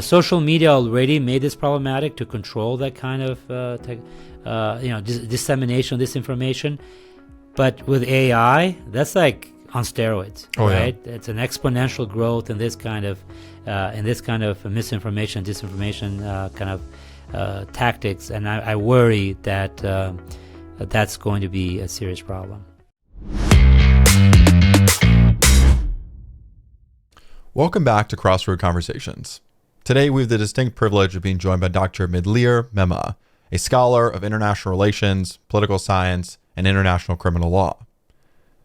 social media already made this problematic to control that kind of dissemination of this information. But with AI, that's like on steroids, right? Yeah. It's an exponential growth in this kind of misinformation, disinformation kind of tactics, and I worry that that's going to be a serious problem. Welcome back to Crossroad Conversations. Today we have the distinct privilege of being joined by Dr. Medlir Mema, a scholar of international relations, political science, and international criminal law.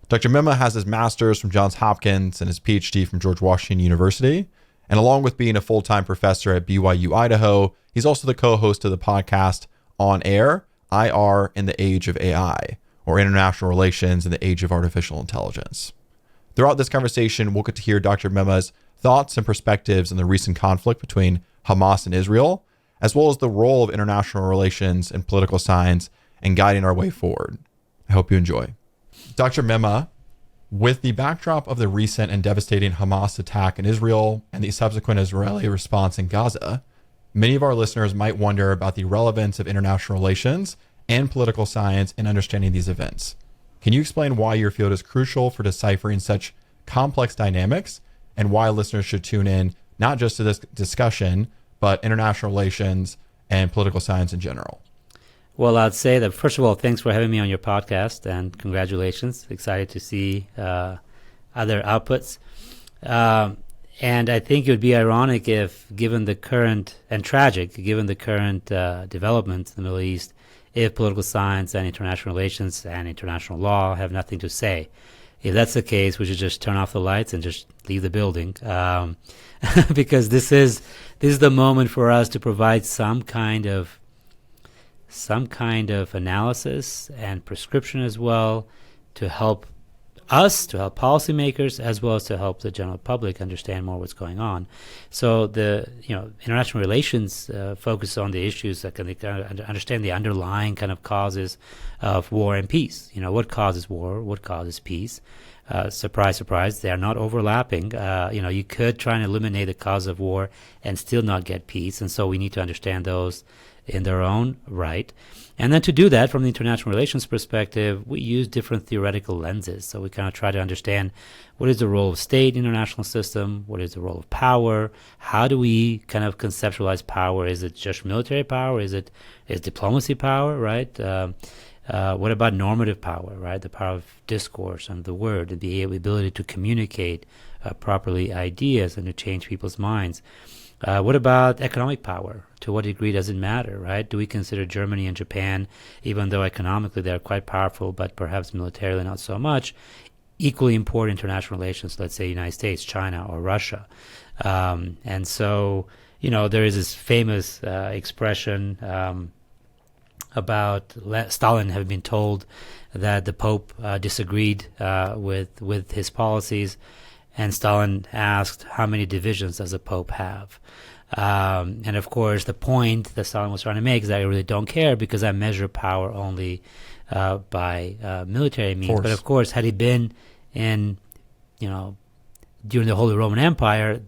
Dr. Mema has his master's from Johns Hopkins and his PhD from George Washington University. And along with being a full-time professor at BYU, Idaho, he's also the co-host of the podcast On Air, IR in the Age of AI, or International Relations in the Age of Artificial Intelligence. Throughout this conversation, we'll get to hear Dr. Mema's thoughts and perspectives on the recent conflict between Hamas and Israel, as well as the role of international relations and political science in guiding our way forward. I hope you enjoy. Dr. Mema, with the backdrop of the recent and devastating Hamas attack in Israel and the subsequent Israeli response in Gaza, many of our listeners might wonder about the relevance of international relations and political science in understanding these events. Can you explain why your field is crucial for deciphering such complex dynamics and why listeners should tune in not just to this discussion, but international relations and political science in general? Well, I'd say that, first of all, thanks for having me on your podcast, and congratulations. Excited to see other outputs. And I think it would be ironic if, given the current, and tragic, given the current developments in the Middle East, if political science and international relations and international law have nothing to say. If that's the case, we should just turn off the lights and just leave the building, because this is the moment for us to provide some kind of analysis and prescription as well, to help us, to help policymakers, as well as to help the general public understand more what's going on. So the international relations focus on the issues that can understand the underlying kind of causes of war and peace. What causes war? What causes peace? Surprise, surprise, they are not overlapping. You could try and eliminate the cause of war and still not get peace, and so we need to understand those in their own right. And then to do that, from the international relations perspective, we use different theoretical lenses. So we kind of try to understand what is the role of state in the international system, what is the role of power, how do we kind of conceptualize power? Is it just military power? Is diplomacy power, right? What about normative power, right? The power of discourse and the word, and the ability to communicate properly ideas and to change people's minds. What about economic power? To what degree does it matter, right? Do we consider Germany and Japan, even though economically they're quite powerful, but perhaps militarily not so much, equally important in international relations, let's say United States, China, or Russia? And so, there is this famous expression about Stalin having been told that the Pope disagreed with his policies. And Stalin asked, how many divisions does the Pope have? And of course, the point that Stalin was trying to make is that I really don't care, because I measure power only by military means. But of course, had he been in, during the Holy Roman Empire,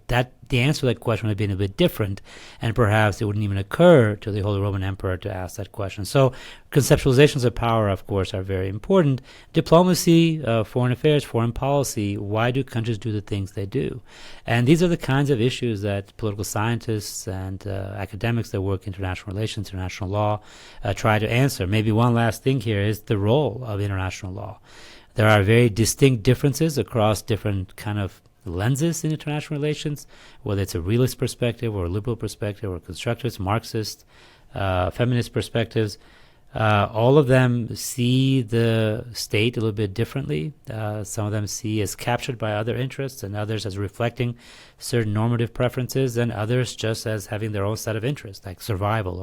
the answer to that question would have been a bit different, and perhaps it wouldn't even occur to the Holy Roman Emperor to ask that question. So conceptualizations of power, of course, are very important. Diplomacy, foreign affairs, foreign policy, why do countries do the things they do? And these are the kinds of issues that political scientists and academics that work in international relations, international law, try to answer. Maybe one last thing here is the role of international law. There are very distinct differences across different kind of lenses in international relations, whether it's a realist perspective or a liberal perspective or constructivist, Marxist, feminist perspectives. All of them see the state a little bit differently. Some of them see as captured by other interests, and others as reflecting certain normative preferences, and others just as having their own set of interests, like survival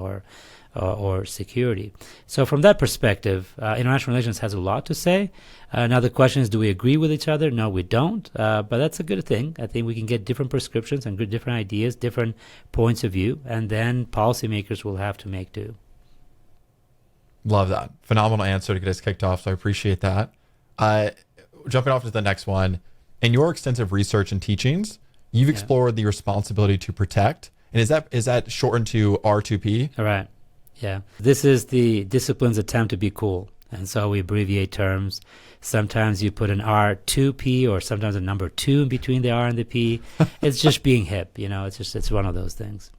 or security. So from that perspective, international relations has a lot to say. Now the question is, do we agree with each other? No, we don't. But that's a good thing. I think we can get different prescriptions and different ideas, different points of view, and then policymakers will have to make do. Love that. Phenomenal answer to get us kicked off, so I appreciate that. Jumping off to the next one, in your extensive research and teachings, you've explored the responsibility to protect And is that shortened to R2P? All right. Yeah. This is the discipline's attempt to be cool. And so we abbreviate terms. Sometimes you put an R2P or sometimes a number 2 in between the R and the P. It's just being hip, it's one of those things.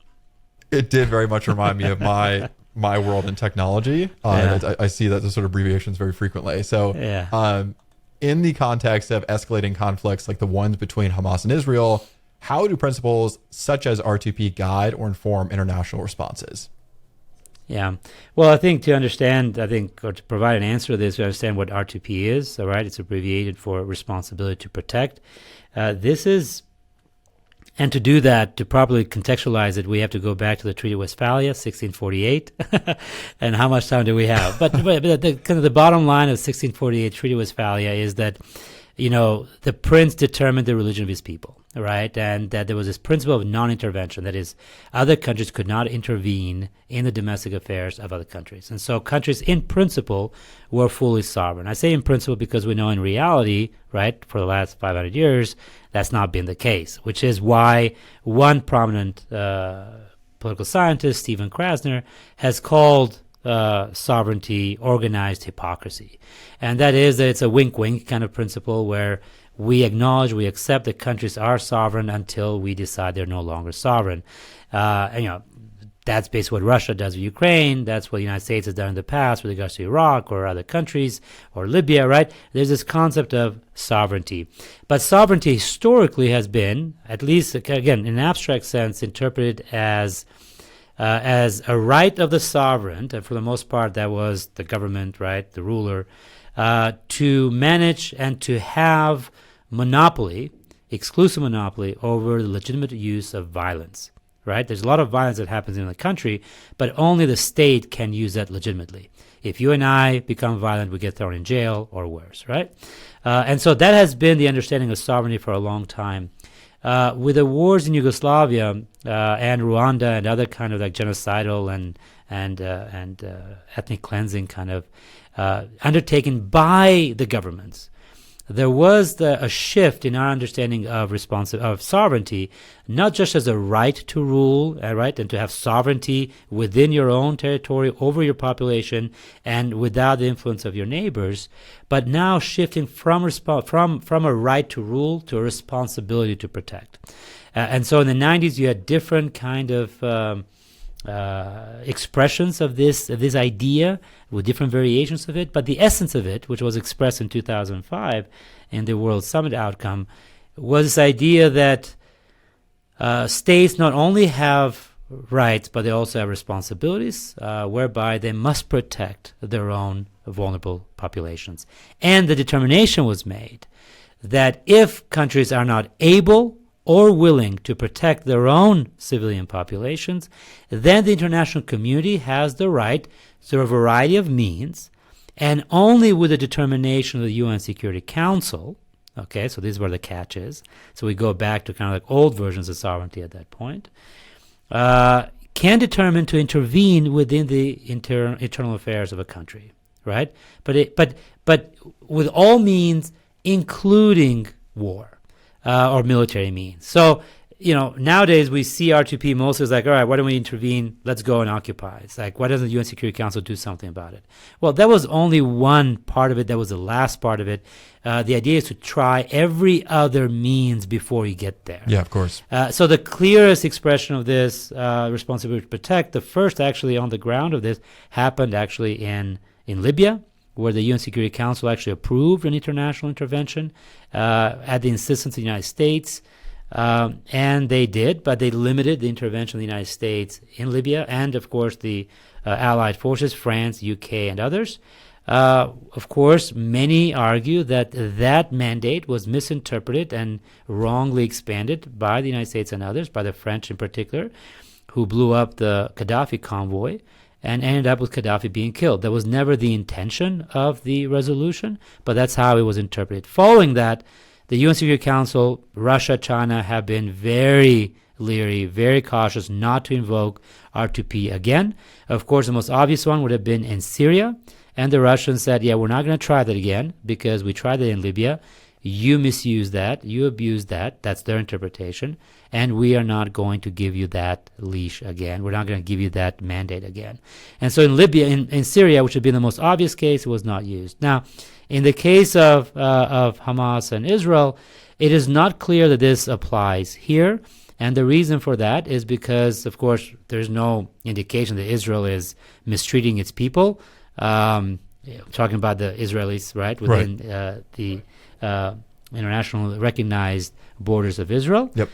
It did very much remind me of my world in technology. I see that the sort of abbreviations very frequently. So in the context of escalating conflicts like the ones between Hamas and Israel, how do principles such as R2P guide or inform international responses? Yeah. Well, I think or to provide an answer to this, we understand what R2P is, all right? It's abbreviated for responsibility to protect. And to do that, to properly contextualize it, we have to go back to the Treaty of Westphalia, 1648. And how much time do we have? But the bottom line of 1648 Treaty of Westphalia is that, the prince determined the religion of his people, right? And that there was this principle of non-intervention. That is, other countries could not intervene in the domestic affairs of other countries. And so countries, in principle, were fully sovereign. I say in principle because we know in reality, right, for the last 500 years, that's not been the case, which is why one prominent political scientist, Stephen Krasner, has called sovereignty organized hypocrisy. And that is that it's a wink-wink kind of principle where we acknowledge, we accept that countries are sovereign until we decide they're no longer sovereign. That's basically what Russia does with Ukraine. That's what the United States has done in the past with regards to Iraq or other countries or Libya, right? There's this concept of sovereignty. But sovereignty historically has been, at least, again, in an abstract sense, interpreted as a right of the sovereign, and for the most part that was the government, right, the ruler, to manage and to have exclusive monopoly over the legitimate use of violence, right? There's a lot of violence that happens in the country, but only the state can use that legitimately. If you and I become violent, we get thrown in jail or worse, right? And so that has been the understanding of sovereignty for a long time. With the wars in Yugoslavia and Rwanda and other kind of like genocidal and ethnic cleansing kind of undertaken by the governments, there was a shift in our understanding of sovereignty, not just as a right to rule, right, and to have sovereignty within your own territory over your population and without the influence of your neighbors, but now shifting from a right to rule to a responsibility to protect. And so in the 90s, you had different kind of expressions of this idea with different variations of it, but the essence of it, which was expressed in 2005 in the World Summit outcome, was this idea that states not only have rights, but they also have responsibilities, whereby they must protect their own vulnerable populations. And the determination was made that if countries are not able or willing to protect their own civilian populations, then the international community has the right through a variety of means, and only with the determination of the UN Security Council, okay, so this is where the catch is, so we go back to kind of like old versions of sovereignty at that point, can determine to intervene within the internal affairs of a country, right? But with all means, including war. Or military means. So, nowadays we see R2P mostly as like, all right, why don't we intervene? Let's go and occupy. It's like, why doesn't the UN Security Council do something about it? Well, that was only one part of it. That was the last part of it. The idea is to try every other means before you get there. Yeah, of course. So the clearest expression of this responsibility to protect, the first actually on the ground of this, happened actually in Libya, where the UN Security Council actually approved an international intervention at the insistence of the United States. And they did, but they limited the intervention of the United States in Libya and, of course, the allied forces, France, UK, and others. Of course, many argue that that mandate was misinterpreted and wrongly expanded by the United States and others, by the French in particular, who blew up the Gaddafi convoy and ended up with Gaddafi being killed. That was never the intention of the resolution, but that's how it was interpreted. Following that, the UN Security Council, Russia, China have been very leery, very cautious not to invoke R2P again. Of course, the most obvious one would have been in Syria, and the Russians said, yeah, we're not going to try that again because we tried it in Libya. you misuse that, you abuse that, that's their interpretation, and we are not going to give you that leash again. We're not going to give you that mandate again. And so in Libya, in Syria, which would be the most obvious case, it was not used. Now, in the case of Hamas and Israel, it is not clear that this applies here. And the reason for that is because, of course, there's no indication that Israel is mistreating its people. Talking about the Israelis, right, within the international recognized borders of Israel. Yep.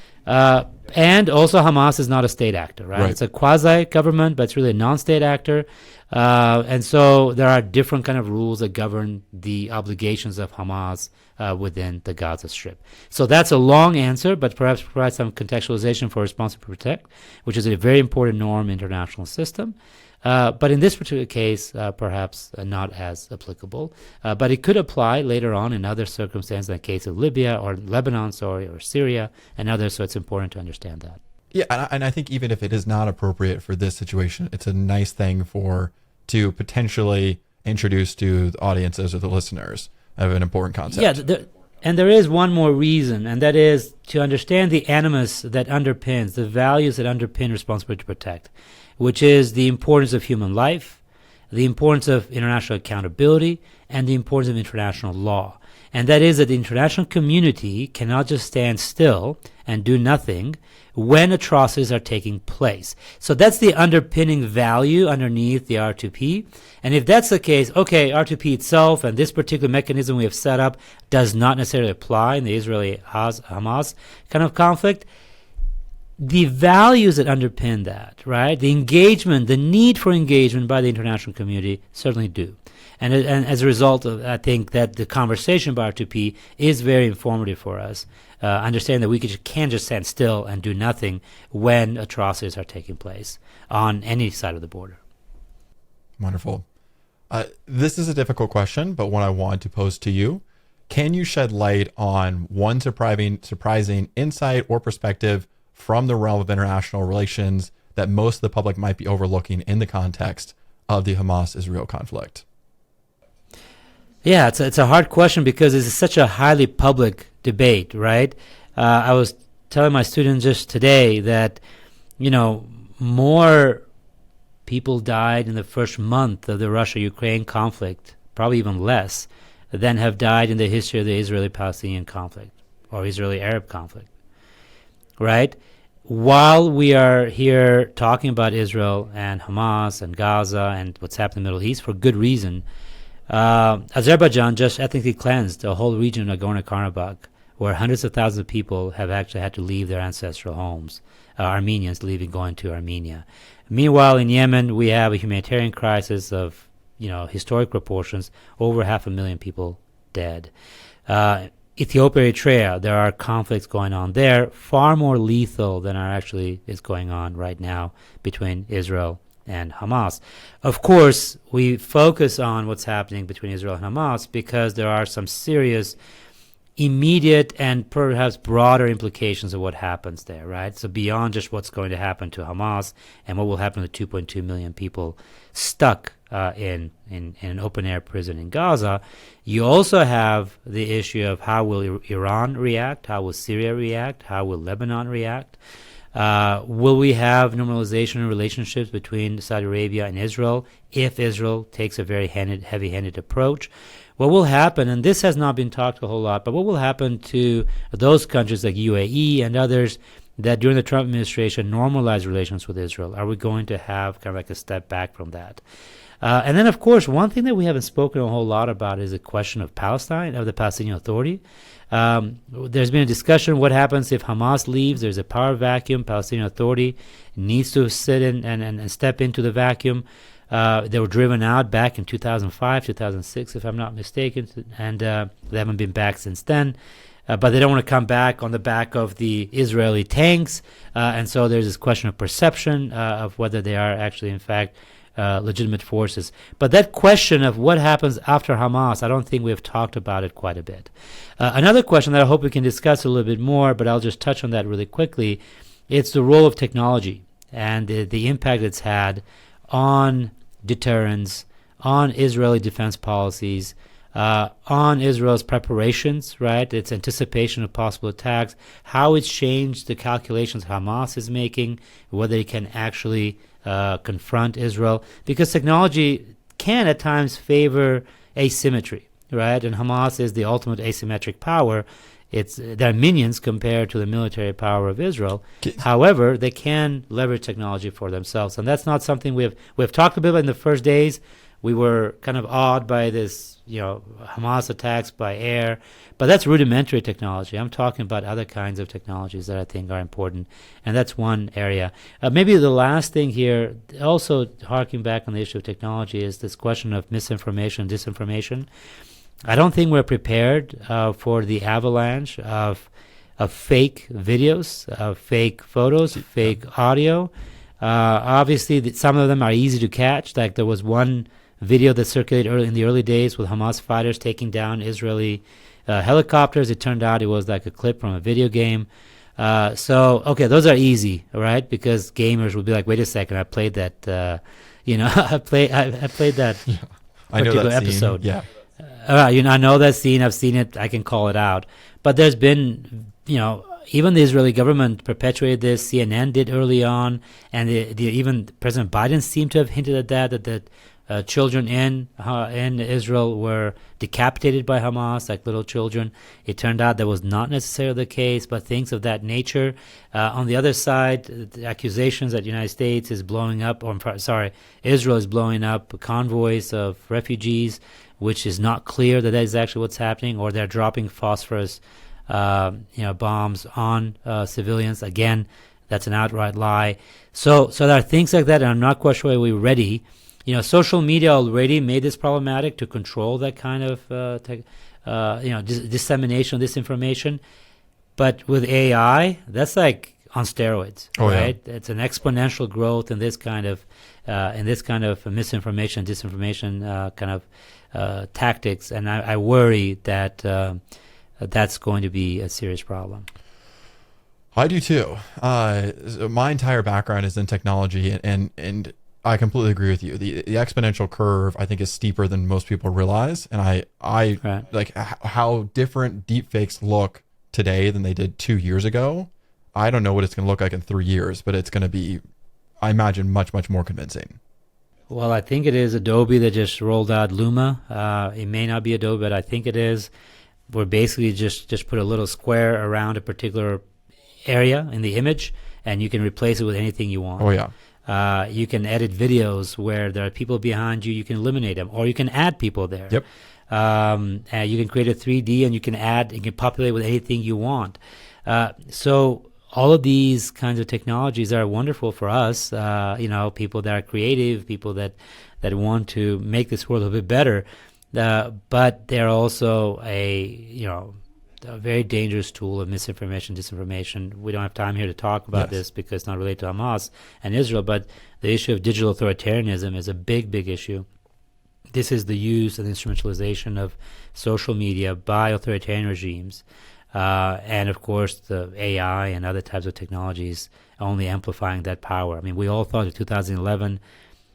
And also Hamas is not a state actor, right? It's a quasi-government, but it's really a non-state actor. And so there are different kind of rules that govern the obligations of Hamas within the Gaza Strip. So that's a long answer, but perhaps provide some contextualization for responsible protect, which is a very important norm in international system. But in this particular case, perhaps not as applicable. But it could apply later on in other circumstances, in the case of Libya or Lebanon, or Syria and others. So it's important to understand that. Yeah, and I think even if it is not appropriate for this situation, it's a nice thing to potentially introduce to the audiences or the listeners of an important concept. Yeah, and there is one more reason, and that is to understand the animus that underpins, the values that underpin responsibility to protect, which is the importance of human life, the importance of international accountability, and the importance of international law. And that is that the international community cannot just stand still and do nothing when atrocities are taking place. So that's the underpinning value underneath the RtoP. And if that's the case, okay, RtoP itself and this particular mechanism we have set up does not necessarily apply in the Israeli-Hamas kind of conflict. The values that underpin that, right, the engagement, the need for engagement by the international community certainly do. And as a result of, I think that the conversation about RtoP is very informative for us, understanding that we can't just stand still and do nothing when atrocities are taking place on any side of the border. Wonderful. This is a difficult question, but one I want to pose to you. Can you shed light on one surprising insight or perspective from the realm of international relations that most of the public might be overlooking in the context of the Hamas-Israel conflict? Yeah, it's a hard question because it's such a highly public debate, right? I was telling my students just today that, more people died in the first month of the Russia-Ukraine conflict, probably even less, than have died in the history of the Israeli-Palestinian conflict or Israeli-Arab conflict, right? While we are here talking about Israel and Hamas and Gaza and what's happening in the Middle East for good reason, Azerbaijan just ethnically cleansed the whole region of Nagorno-Karabakh, where hundreds of thousands of people have actually had to leave their ancestral homes, Armenians going to Armenia. Meanwhile, in Yemen, we have a humanitarian crisis of historic proportions, over 500,000 people dead. Ethiopia, Eritrea, there are conflicts going on there, far more lethal than is going on right now between Israel and Hamas. Of course, we focus on what's happening between Israel and Hamas because there are some serious immediate and perhaps broader implications of what happens there, right? So beyond just what's going to happen to Hamas and what will happen to 2.2 million people stuck in an open-air prison in Gaza, you also have the issue of how will Iran react, how will Syria react, how will Lebanon react. Will we have normalization in relationships between Saudi Arabia and Israel if Israel takes a very heavy-handed approach? What will happen, and this has not been talked a whole lot, but what will happen to those countries like UAE and others that during the Trump administration normalized relations with Israel? Are we going to have kind of like a step back from that? And then, of course, one thing that we haven't spoken a whole lot about is the question of Palestine, of the Palestinian Authority. There's been a discussion what happens if Hamas leaves. There's a power vacuum. Palestinian Authority needs to sit in and step into the vacuum. They were driven out back in 2005, 2006, if I'm not mistaken, and they haven't been back since then. But they don't want to come back on the back of the Israeli tanks. And so there's this question of perception of whether they are actually, in fact, legitimate forces. But that question of what happens after Hamas, I don't think we have talked about it quite a bit. Another question that I hope we can discuss a little bit more, but I'll just touch on that really quickly, it's the role of technology and the impact it's had on deterrence, on Israeli defense policies, on Israel's preparations, right? Its anticipation of possible attacks, how it's changed the calculations Hamas is making, whether it can actually confront Israel, because technology can at times favor asymmetry, right? And Hamas is the ultimate asymmetric power. They're minions compared to the military power of Israel. However, they can leverage technology for themselves, and that's not something we've talked a bit about in the first days. We were kind of awed by this, Hamas attacks by air, but that's rudimentary technology. I'm talking about other kinds of technologies that I think are important, and that's one area. Maybe the last thing here, also harking back on the issue of technology, is this question of misinformation, disinformation. I don't think we're prepared for the avalanche of fake videos, of fake photos, fake audio. Obviously, some of them are easy to catch. Like there was one video that circulated in the early days with Hamas fighters taking down Israeli helicopters. It turned out it was like a clip from a video game. Okay, those are easy, right? Because gamers would be like, wait a second, I played that. I played that particular episode. Yeah. I know that scene. I've seen it. I can call it out. But there's been, even the Israeli government perpetuated this. CNN did early on, and even President Biden seemed to have hinted at that children in Israel were decapitated by Hamas, like little children. It turned out that was not necessarily the case, but things of that nature. On the other side, the accusations that the United States is blowing up, Israel is blowing up convoys of refugees, which is not clear that is actually what's happening, or they're dropping phosphorus, bombs on civilians. Again, that's an outright lie. So there are things like that, and I'm not quite sure we're ready. Social media already made this problematic to control that kind of, dissemination of this information. But with AI, that's like on steroids, right? Yeah. It's an exponential growth in this kind of misinformation, disinformation kind of tactics, and I worry that that's going to be a serious problem. I do too. My entire background is in technology, and I completely agree with you. The exponential curve, I think, is steeper than most people realize, and I right. Like how different deepfakes look today than they did 2 years ago. I don't know what it's going to look like in 3 years, but it's going to be, I imagine, much, much more convincing. Well, I think it is Adobe that just rolled out Luma. It may not be Adobe, but I think it is. We're basically just put a little square around a particular area in the image, and you can replace it with anything you want. Oh, yeah. You can edit videos where there are people behind you. You can eliminate them, or you can add people there. Yep. And you can create a 3D, and you can populate with anything you want. So all of these kinds of technologies are wonderful for us. People that are creative, people that want to make this world a bit better. But they're also a very dangerous tool of misinformation, disinformation. We don't have time here to talk about this because it's not related to Hamas and Israel, but the issue of digital authoritarianism is a big, big issue. This is the use and instrumentalization of social media by authoritarian regimes, and of course the AI and other types of technologies only amplifying that power. I mean, we all thought in 2011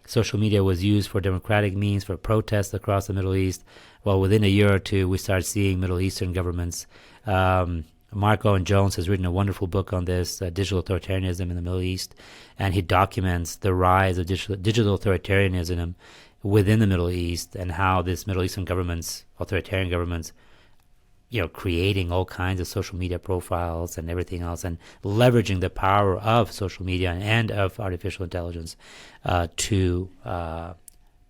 social media was used for democratic means, for protests across the Middle East. Well, within a year or two, we started seeing Middle Eastern governments. Mark Owen Jones has written a wonderful book on this, digital authoritarianism in the Middle East, and he documents the rise of digital authoritarianism within the Middle East and how this Middle Eastern governments, authoritarian governments, creating all kinds of social media profiles and everything else, and leveraging the power of social media and of artificial intelligence to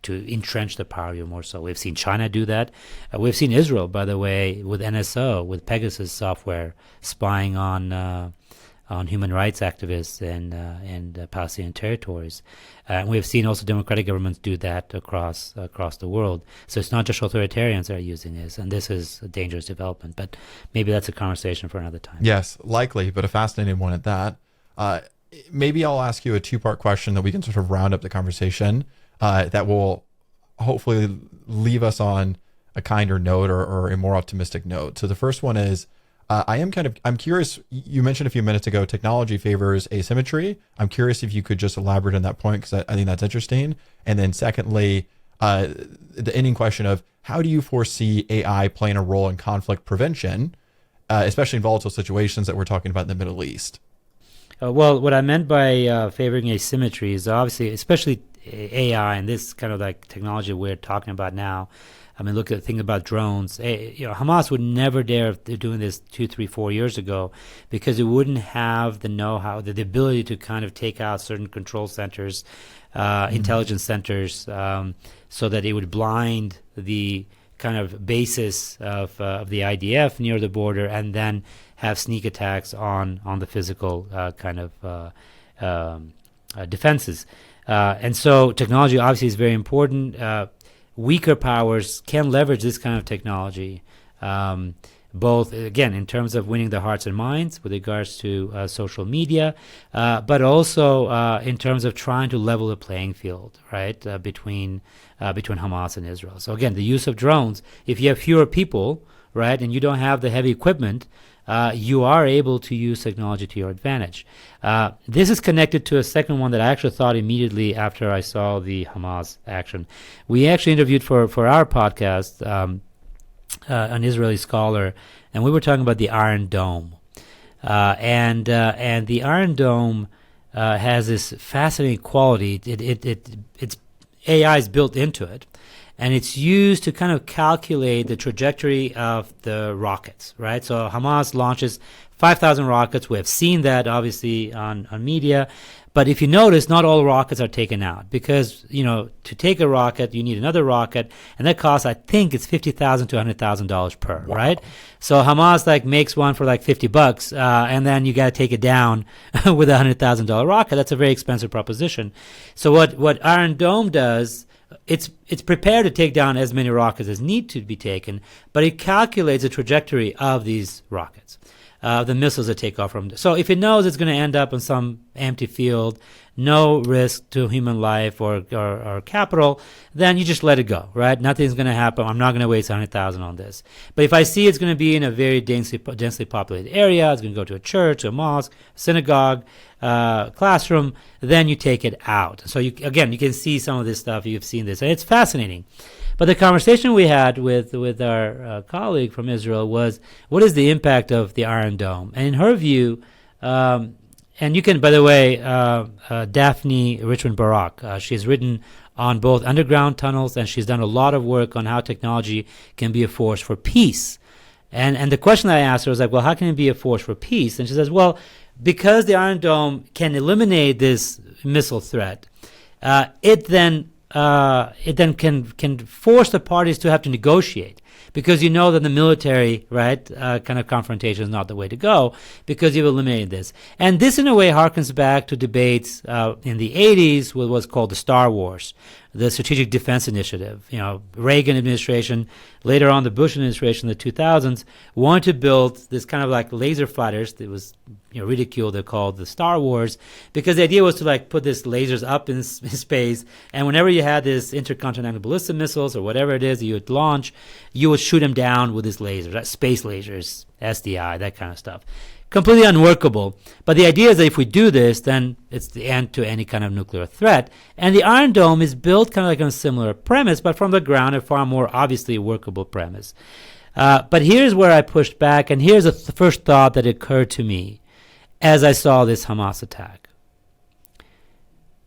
entrench the power even more so. We've seen China do that. We've seen Israel, by the way, with NSO, with Pegasus software, spying on human rights activists in Palestinian territories. We've seen also democratic governments do that across the world. So it's not just authoritarians that are using this, and this is a dangerous development. But maybe that's a conversation for another time. Yes, likely, but a fascinating one at that. Maybe I'll ask you a two-part question that we can sort of round up the conversation that will hopefully leave us on a kinder note or a more optimistic note. So the first one is, I'm curious, you mentioned a few minutes ago, technology favors asymmetry. I'm curious if you could just elaborate on that point, because I think that's interesting. And then secondly, the ending question of how do you foresee AI playing a role in conflict prevention, especially in volatile situations that we're talking about in the Middle East? Well, what I meant by favoring asymmetry is obviously, especially AI and this kind of like technology we're talking about now. I mean, look at the thing about drones. Hamas would never dare doing this 2, 3, 4 years ago because it wouldn't have the know-how, the ability to kind of take out certain control centers, intelligence centers, so that it would blind the kind of basis of the IDF near the border, and then have sneak attacks on the physical kind of defenses. And so technology obviously is very important. Weaker powers can leverage this kind of technology, both, again, in terms of winning the hearts and minds with regards to social media, but also in terms of trying to level the playing field, right, between Hamas and Israel. So again, the use of drones, if you have fewer people, right, and you don't have the heavy equipment, you are able to use technology to your advantage. This is connected to a second one that I actually thought immediately after I saw the Hamas action. We actually interviewed for our podcast an Israeli scholar, and we were talking about the Iron Dome. And the Iron Dome has this fascinating quality. It's AI is built into it, and it's used to kind of calculate the trajectory of the rockets, right? So Hamas launches 5,000 rockets. We have seen that, obviously, on media. But if you notice, not all rockets are taken out because, to take a rocket, you need another rocket, and that costs, I think, it's $50,000 to $100,000 per, wow. Right? So Hamas makes one for $50, and then you got to take it down with a $100,000 rocket. That's a very expensive proposition. So what Iron Dome does, it's prepared to take down as many rockets as need to be taken, but it calculates the trajectory of these rockets. The missiles that take off from. So if it knows it's going to end up in some empty field, no risk to human life or capital, then you just let it go, right? Nothing's going to happen. I'm not going to waste $100,000 on this. But if I see it's going to be in a very densely populated area, it's going to go to a church, a mosque, synagogue, classroom, then you take it out. So you can see some of this stuff. You've seen this, and it's fascinating. But the conversation we had with our colleague from Israel was, what is the impact of the Iron Dome? And in her view, and you can, by the way, Daphne Richmond Barak, she's written on both underground tunnels, and she's done a lot of work on how technology can be a force for peace. And the question I asked her was well, how can it be a force for peace? And she says, well, because the Iron Dome can eliminate this missile threat, it then can force the parties to have to negotiate, because you know that the military, right, kind of confrontation is not the way to go, because you've eliminated this. And this, in a way, harkens back to debates in the 80s with what's called the Star Wars, the Strategic Defense Initiative. Reagan administration, later on the Bush administration in the 2000s, wanted to build this kind of laser fighters that was ridiculed. They're called the Star Wars, because the idea was to put these lasers up in space, and whenever you had this intercontinental ballistic missiles or whatever it is that you would launch, you would shoot them down with these lasers, right? Space lasers, SDI, that kind of stuff. Completely unworkable. But the idea is that if we do this, then it's the end to any kind of nuclear threat. And the Iron Dome is built kind of on a similar premise, but from the ground, a far more obviously workable premise. But here's where I pushed back, and here's the first thought that occurred to me as I saw this Hamas attack.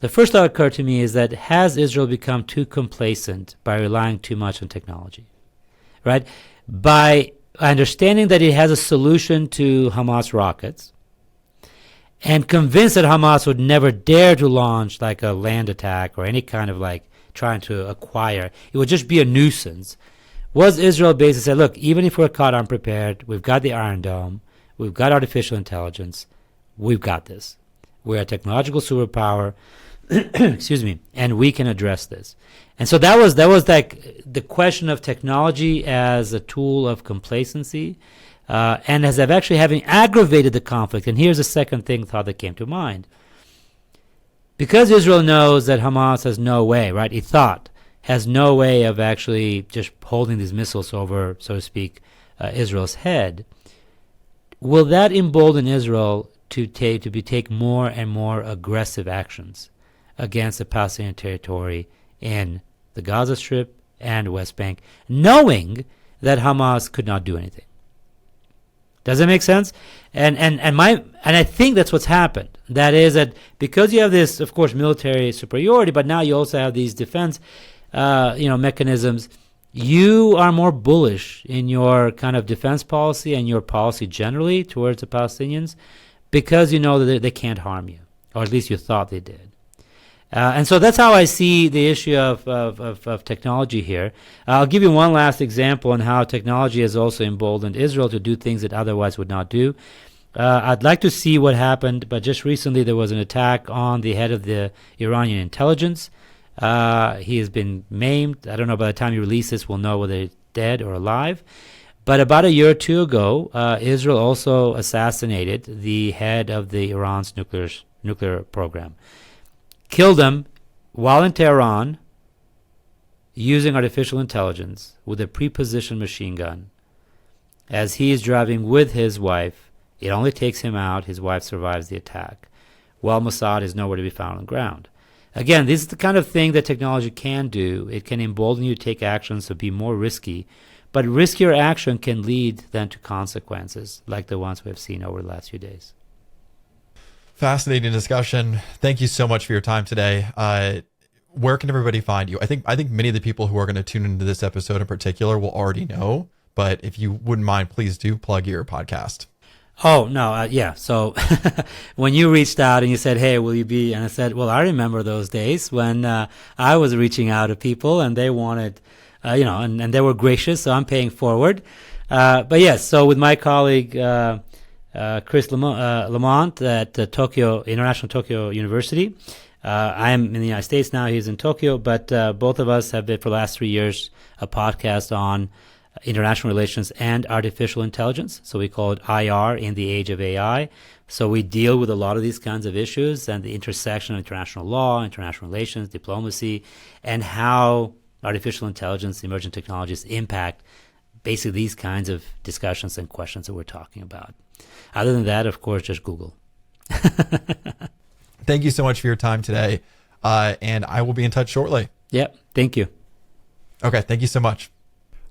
The first thought that occurred to me is that, has Israel become too complacent by relying too much on technology? Right? By understanding that it has a solution to Hamas rockets, and convinced that Hamas would never dare to launch a land attack or any kind of trying to acquire. It would just be a nuisance. Was Israel basically said, look, even if we're caught unprepared, we've got the Iron Dome, we've got artificial intelligence, we've got this. We're a technological superpower, excuse me, and we can address this. And so that was the question of technology as a tool of complacency, and as I've actually having aggravated the conflict. And here's a second thought that came to mind. Because Israel knows that Hamas has no way, right? Has no way of actually just holding these missiles over, so to speak, Israel's head. Will that embolden Israel to take more and more aggressive actions against the Palestinian territory in the Gaza Strip and West Bank, knowing that Hamas could not do anything. Does that make sense? And I think that's what's happened. That is that because you have this, of course, military superiority, but now you also have these defense, mechanisms. You are more bullish in your kind of defense policy and your policy generally towards the Palestinians because you know that they can't harm you, or at least you thought they did. And so that's how I see the issue of technology here. I'll give you one last example on how technology has also emboldened Israel to do things it otherwise would not do. I'd like to see what happened, but just recently there was an attack on the head of the Iranian intelligence. He has been maimed. I don't know, by the time you release this, we'll know whether he's dead or alive. But about a year or two ago, Israel also assassinated the head of the Iran's nuclear program. Killed him while in Tehran using artificial intelligence with a pre-positioned machine gun. As he is driving with his wife, it only takes him out. His wife survives the attack, while Mossad is nowhere to be found on the ground. Again, this is the kind of thing that technology can do. It can embolden you to take actions to be more risky, but riskier action can lead then to consequences like the ones we have seen over the last few days. Fascinating discussion. Thank you so much for your time today. Where can everybody find you? I think many of the people who are going to tune into this episode in particular will already know, but if you wouldn't mind, please do plug your podcast. Oh, no, yeah. So when you reached out and you said, hey, will you be? And I said, well, I remember those days when I was reaching out to people and they wanted, and they were gracious, so I'm paying forward. But yes, so with my colleague, Chris Lamont at International Tokyo University. I am in the United States now. He's in Tokyo, but both of us have been for the last 3 years a podcast on international relations and artificial intelligence. So we call it IR in the age of AI. So we deal with a lot of these kinds of issues and the intersection of international law, international relations, diplomacy, and how artificial intelligence, emerging technologies impact basically these kinds of discussions and questions that we're talking about. Other than that, of course, just Google. Thank you so much for your time today. And I will be in touch shortly. Yep. Thank you. Okay. Thank you so much.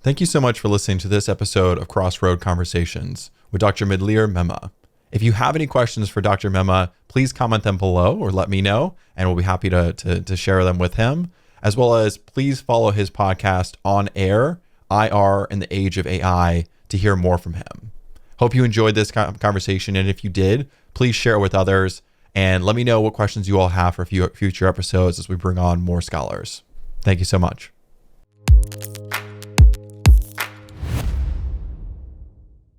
Thank you so much for listening to this episode of Crossroad Conversations with Dr. Medlir Mema. If you have any questions for Dr. Mema, please comment them below or let me know, and we'll be happy to share them with him, as well as please follow his podcast On Air, IR in the Age of AI, to hear more from him. Hope you enjoyed this conversation, and if you did, please share it with others, and let me know what questions you all have for future episodes as we bring on more scholars. Thank you so much.